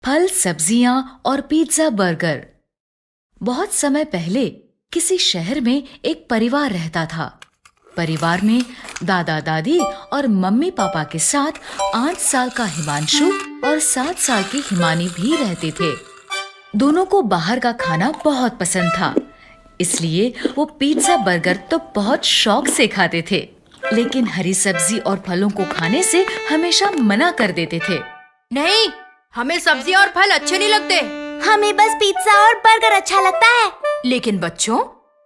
फल, सब्जियां और पिज्जा, बर्गर। बहुत समय पहले किसी शहर में एक परिवार रहता था। परिवार में दादा दादी और मम्मी पापा के साथ 8 साल का हिमांशु और 7 साल की हिमानी भी रहते थे। दोनों को बाहर का खाना बहुत पसंद था, इसलिए वो पिज्जा, बर्गर तो बहुत शौक से खाते थे, लेकिन हरी सब्जी और फलों को खाने से हमेशा मना कर देते थे। नहीं, हमें सब्जी और फल अच्छे नहीं लगते। हमें बस पिज्जा और बर्गर अच्छा लगता है। लेकिन बच्चों,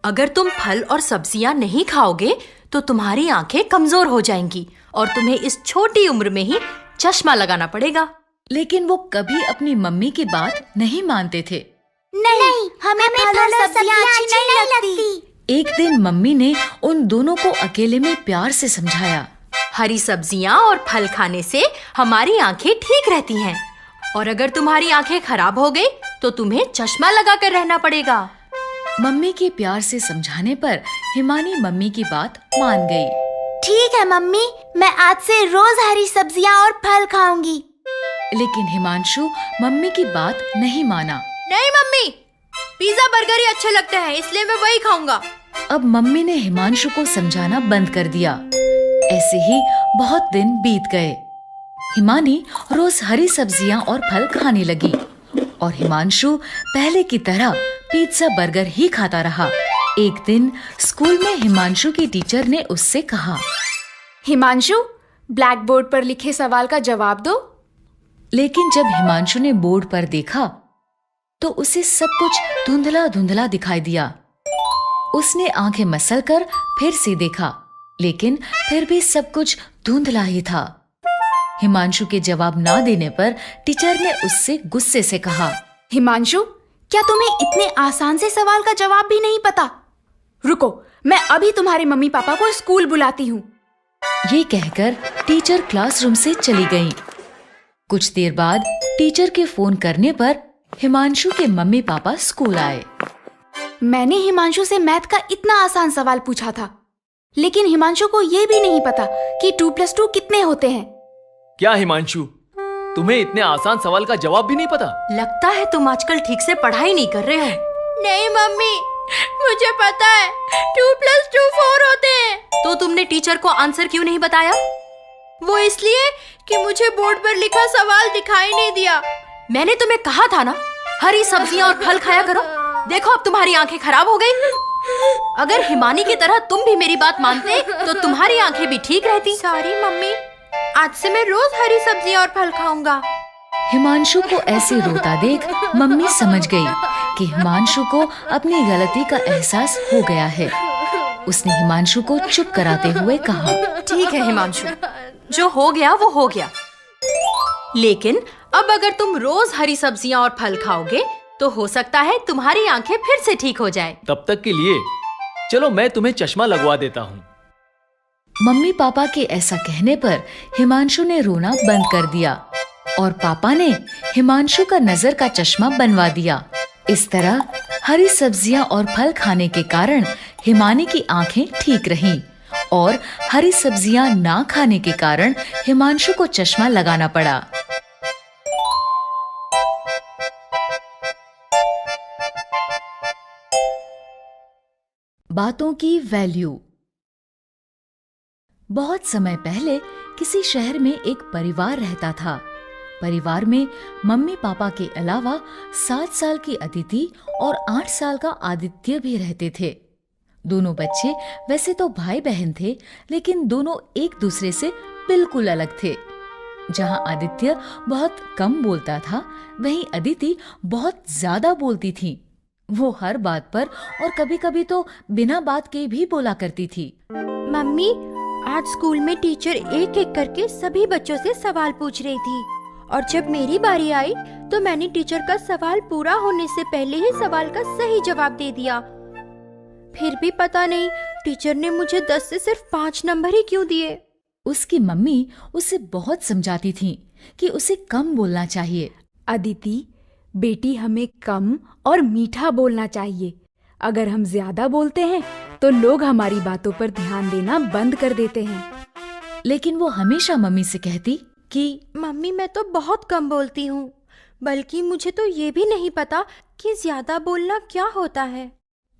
अगर तुम फल और सब्जियां नहीं खाओगे तो तुम्हारी आंखें कमजोर हो जाएंगी और तुम्हें इस छोटी उम्र में ही चश्मा लगाना पड़ेगा। लेकिन वो कभी अपनी मम्मी की बात नहीं मानते थे। नहीं, हमें फल और सब्जियां अच्छी नहीं लगती। एक दिन मम्मी ने उन दोनों को अकेले में प्यार से समझाया। हरी सब्जियां और फल खाने से हमारी आंखें ठीक रहती हैं, और अगर तुम्हारी आंखें खराब हो गई तो तुम्हें चश्मा लगाकर रहना पड़ेगा। मम्मी के प्यार से समझाने पर हिमानी मम्मी की बात मान गई। ठीक है मम्मी, मैं आज से रोज हरी सब्जियां और फल खाऊंगी। लेकिन हिमांशु मम्मी की बात नहीं माना। नहीं मम्मी, पिज्जा बर्गर ही अच्छे लगते हैं, इसलिए मैं वही खाऊंगा। अब मम्मी ने हिमांशु को समझाना बंद कर दिया। ऐसे ही बहुत दिन बीत गए। हिमानी रोज हरी सब्जियां और फल खाने लगी और हिमांशु पहले की तरह पिज्जा, बर्गर ही खाता रहा। एक दिन स्कूल में हिमांशु की टीचर ने उससे कहा, हिमांशु, ब्लैक बोर्ड पर लिखे सवाल का जवाब दो। लेकिन जब हिमांशु ने बोर्ड पर देखा तो उसे सब कुछ धुंधला धुंधला दिखाई दिया। उसने आंखें मसलकर फिर से देखा, लेकिन फिर भी सब कुछ धुंधला ही था। हिमांशु के जवाब ना देने पर टीचर ने उससे गुस्से से कहा, हिमांशु, क्या तुम्हें इतने आसान से सवाल का जवाब भी नहीं पता? रुको, मैं अभी तुम्हारे मम्मी पापा को स्कूल बुलाती हूँ। ये कहकर टीचर क्लासरूम से चली गई। कुछ देर बाद टीचर के फोन करने पर हिमांशु के मम्मी पापा स्कूल आए। मैंने हिमांशु से मैथ का इतना आसान सवाल पूछा था, लेकिन हिमांशु को ये भी नहीं पता कि 2+2 कितने होते हैं। क्या हिमांशु, तुम्हें इतने आसान सवाल का जवाब भी नहीं पता? लगता है तुम आजकल ठीक से पढ़ाई नहीं कर रहे हो। नहीं मम्मी, मुझे पता है 2+2 4 होते हैं। तो तुमने टीचर को आंसर क्यों नहीं बताया? वो इसलिए कि मुझे बोर्ड पर लिखा सवाल दिखाई नहीं दिया। मैंने तुम्हें कहा था ना, हरी सब्जियां और फल खाया करो। देखो अब तुम्हारी आंखें खराब हो गई। अगर हिमानी की तरह तुम भी मेरी बात मानते तो तुम्हारी आंखें भी ठीक रहती। सॉरी मम्मी, आज से मैं रोज हरी सब्जियां और फल खाऊंगा। हिमांशु को ऐसे रोता देख मम्मी समझ गई कि हिमांशु को अपनी गलती का एहसास हो गया है। उसने हिमांशु को चुप कराते हुए कहा, ठीक है हिमांशु, जो हो गया वो हो गया। लेकिन अब अगर तुम रोज हरी सब्जियां और फल खाओगे तो हो सकता है तुम्हारी आंखें फिर से ठीक हो जाएं। तब तक के लिए चलो मैं तुम्हें चश्मा लगवा देता हूँ। मम्मी पापा के ऐसा कहने पर हिमांशु ने रोना बंद कर दिया और पापा ने हिमांशु का नजर का चश्मा बनवा दिया। इस तरह हरी सब्जियां और फल खाने के कारण हिमानी की आंखें ठीक रहीं और हरी सब्जियां ना खाने के कारण हिमांशु को चश्मा लगाना पड़ा। बातों की वैल्यू। बहुत समय पहले किसी शहर में एक परिवार रहता था। परिवार में मम्मी पापा के अलावा 7 साल की अदिति और 8 साल का आदित्य भी रहते थे। दोनों बच्चे वैसे तो भाई बहन थे, लेकिन दोनों एक दूसरे से बिल्कुल अलग थे। जहां आदित्य बहुत कम बोलता था, वहीं अदिति बहुत ज्यादा बोलती थी। वो हर बात पर और कभी-कभी तो बिना बात के भी बोला करती थी। मम्मी, आज स्कूल में टीचर एक एक करके सभी बच्चों से सवाल पूछ रही थी, और जब मेरी बारी आई तो मैंने टीचर का सवाल पूरा होने से पहले ही सवाल का सही जवाब दे दिया। फिर भी पता नहीं टीचर ने मुझे 10 से सिर्फ 5 नंबर ही क्यों दिए। उसकी मम्मी उसे बहुत समझाती थी कि उसे कम बोलना चाहिए। अदिति, बेटी, हमें कम और मीठा बोलना चाहिए। अगर हम ज्यादा बोलते हैं तो लोग हमारी बातों पर ध्यान देना बंद कर देते हैं। लेकिन वो हमेशा मम्मी से कहती कि मम्मी, मैं तो बहुत कम बोलती हूँ, बल्कि मुझे तो ये भी नहीं पता कि ज्यादा बोलना क्या होता है।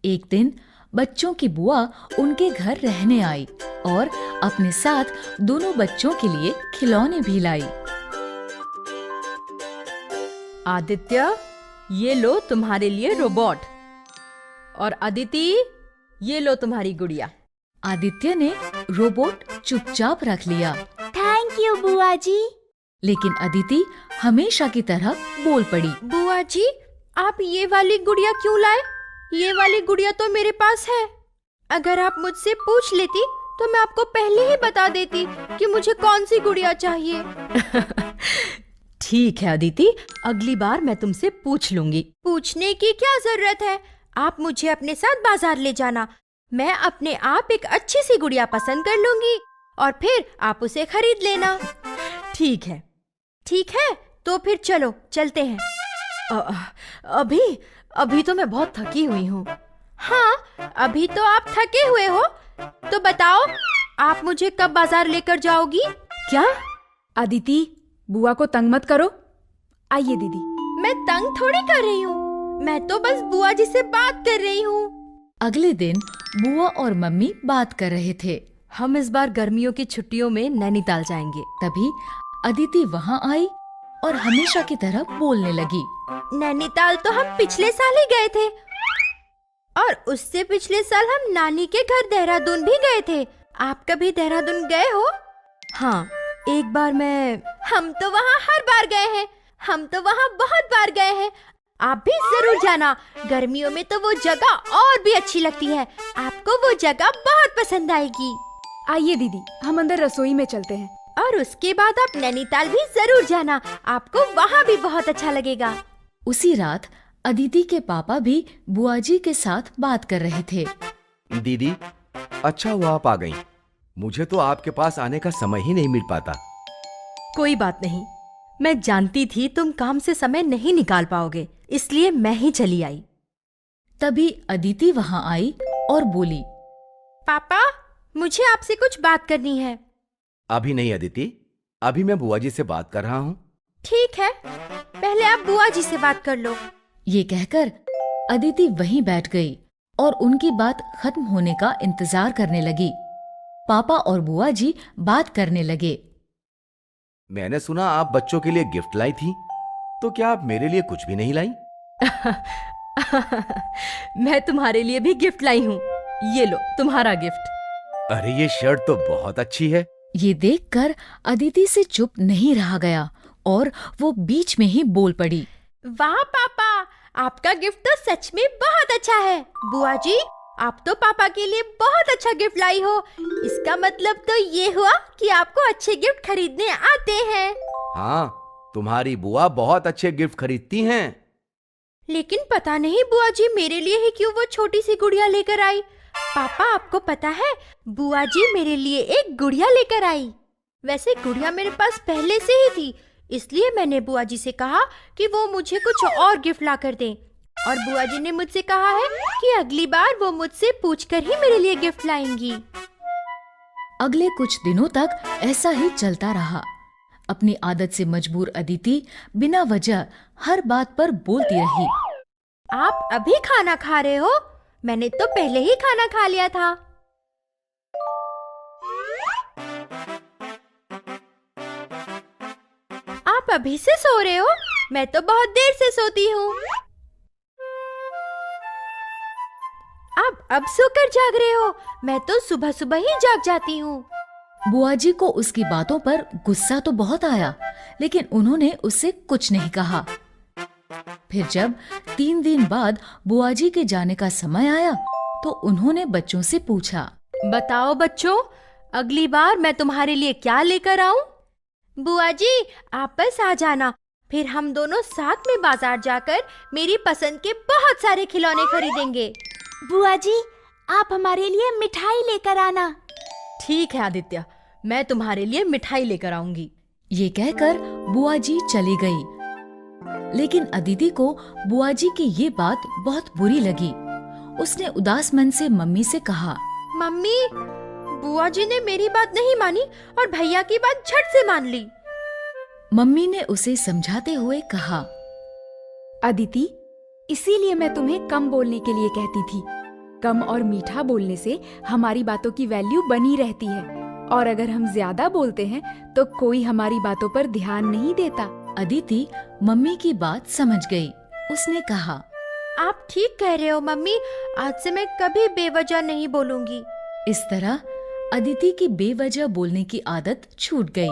एक दिन बच्चों की बुआ उनके घर रहने आई और अपने साथ दोनों बच्चों के लिए खिलौने भी लाई। आदित्य, ये लो तुम्हारे लिए रोबोट, और अदिति, ये लो तुम्हारी गुड़िया। आदित्य ने रोबोट चुपचाप रख लिया, थैंक यू बुआ जी। लेकिन अदिति हमेशा की तरह बोल पड़ी। बुआ जी, आप ये वाली गुड़िया क्यों लाए? ये वाली गुड़िया तो मेरे पास है। अगर आप मुझसे पूछ लेती तो मैं आपको पहले ही बता देती कि मुझे कौन सी गुड़िया चाहिए। ठीक है अदिति, अगली बार मैं तुमसे पूछ लूंगी। पूछने की क्या जरूरत है? आप मुझे अपने साथ बाजार ले जाना। मैं अपने आप एक अच्छी सी गुड़िया पसंद कर लूंगी और फिर आप उसे खरीद लेना। ठीक है, ठीक है, तो फिर चलो चलते हैं। अभी तो मैं बहुत थकी हुई हूँ। हाँ, अभी तो आप थके हुए हो। तो बताओ, आप मुझे कब बाजार लेकर जाओगी? क्या? अदिति, बुआ को तंग मत करो। आइए दीदी। मैं तंग थोड़ी कर रही हूँ, मैं तो बस बुआ जी से बात कर रही हूँ। अगले दिन बुआ और मम्मी बात कर रहे थे। हम इस बार गर्मियों की छुट्टियों में नैनीताल जाएंगे। तभी अदिति वहाँ आई और हमेशा की तरह बोलने लगी। नैनीताल तो हम पिछले साल ही गए थे, और उससे पिछले साल हम नानी के घर देहरादून भी गए थे। आप कभी देहरादून गए हो? हाँ, एक बार हम तो वहाँ हर बार गए हैं। हम तो वहाँ बहुत बार गए हैं। आप भी जरूर जाना। गर्मियों में तो वो जगह और भी अच्छी लगती है। आपको वो जगह बहुत पसंद आएगी। आइए दीदी, हम अंदर रसोई में चलते हैं। और उसके बाद आप नैनीताल भी जरूर जाना। आपको वहाँ भी बहुत अच्छा लगेगा। उसी रात अदिति के पापा भी बुआ जी के साथ बात कर रहे थे। दीदी, अच्छा हुआ आप आ गईं। मुझे तो आपके पास आने का समय ही नहीं मिल पाता। कोई बात नहीं, मैं जानती थी तुम काम से समय नहीं निकाल पाओगे, इसलिए मैं ही चली आई। तभी अदिति वहाँ आई और बोली, पापा, मुझे आपसे कुछ बात करनी है। अभी नहीं अदिति, अभी मैं बुआ जी से बात कर रहा हूँ। ठीक है, पहले आप बुआ जी से बात कर लो। ये कहकर अदिति वहीं बैठ गई और उनकी बात खत्म होने का इंतजार करने लगी। पापा और बुआ जी बात करने लगे। मैंने सुना आप बच्चों के लिए गिफ्ट लाई थी, तो क्या आप मेरे लिए कुछ भी नहीं लाई? मैं तुम्हारे लिए भी गिफ्ट लाई हूँ। ये लो तुम्हारा गिफ्ट। अरे ये शर्ट तो बहुत अच्छी है। ये देखकर अदिति से चुप नहीं रहा गया और वो बीच में ही बोल पड़ी। वाह पापा, आपका गिफ्ट तो सच में बहुत अच्छा है। बुआ जी, आप तो पापा के लिए बहुत अच्छा गिफ्ट लाई हो। इसका मतलब तो ये हुआ कि आपको अच्छे गिफ्ट खरीदने आते हैं। हाँ, तुम्हारी बुआ बहुत अच्छे गिफ्ट खरीदती हैं। लेकिन पता नहीं बुआ जी मेरे लिए ही क्यों वो छोटी सी गुड़िया लेकर आई। पापा, आपको पता है, बुआ जी मेरे लिए एक गुड़िया लेकर आई। वैसे गुड़िया मेरे पास पहले से ही थी, इसलिए मैंने बुआ जी से कहा कि वो मुझे कुछ और गिफ्ट ला कर दें। और बुआ जी ने मुझसे कहा है कि अगली बार वो मुझसे पूछकर ही मेरे लिए गिफ्ट लाएंगी। अगले कुछ दिनों तक ऐसा ही चलता रहा। अपनी आदत से मजबूर अदिति बिना वजह हर बात पर बोलती रही। आप अभी खाना खा रहे हो? मैंने तो पहले ही खाना खा लिया था। आप अभी से सो रहे हो? मैं तो बहुत देर से सोती हूँ। आप अब सोकर जाग रहे हो? मैं तो सुबह सुबह ही जाग जाती हूँ। बुआ जी को उसकी बातों पर गुस्सा तो बहुत आया, लेकिन उन्होंने उससे कुछ नहीं कहा। फिर जब 3 दिन बाद बुआ जी के जाने का समय आया तो उन्होंने बच्चों से पूछा, बताओ बच्चों, अगली बार मैं तुम्हारे लिए क्या लेकर आऊं? बुआ जी, आप बस आ जाना, फिर हम दोनों साथ में बाजार जाकर मेरी पसंद के बहुत सारे खिलौने खरीदेंगे। बुआ जी, आप हमारे लिए मिठाई लेकर आना। ठीक है आदित्य, मैं तुम्हारे लिए मिठाई लेकर आऊंगी। ये कहकर बुआ जी चली गई। लेकिन अदिति को बुआ जी की ये बात बहुत बुरी लगी। उसने उदास मन से मम्मी से कहा, मम्मी, बुआ जी ने मेरी बात नहीं मानी और भैया की बात झट से मान ली। मम्मी ने उसे समझाते हुए कहा, अदिति, इसीलिए मैं तुम्हें कम बोलने के लिए कहती थी। कम और मीठा बोलने से हमारी बातों की वैल्यू बनी रहती है, और अगर हम ज्यादा बोलते हैं तो कोई हमारी बातों पर ध्यान नहीं देता। अदिति मम्मी की बात समझ गई। उसने कहा, आप ठीक कह रहे हो मम्मी, आज से मैं कभी बेवजह नहीं बोलूंगी। इस तरह अदिति की बेवजह बोलने की आदत छूट गई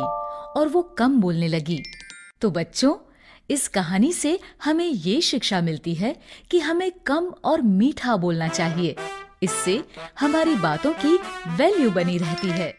और वो कम बोलने लगी। तो बच्चों, इस कहानी से हमें ये शिक्षा मिलती है कि हमें कम और मीठा बोलना चाहिए। इससे हमारी बातों की वैल्यू बनी रहती है।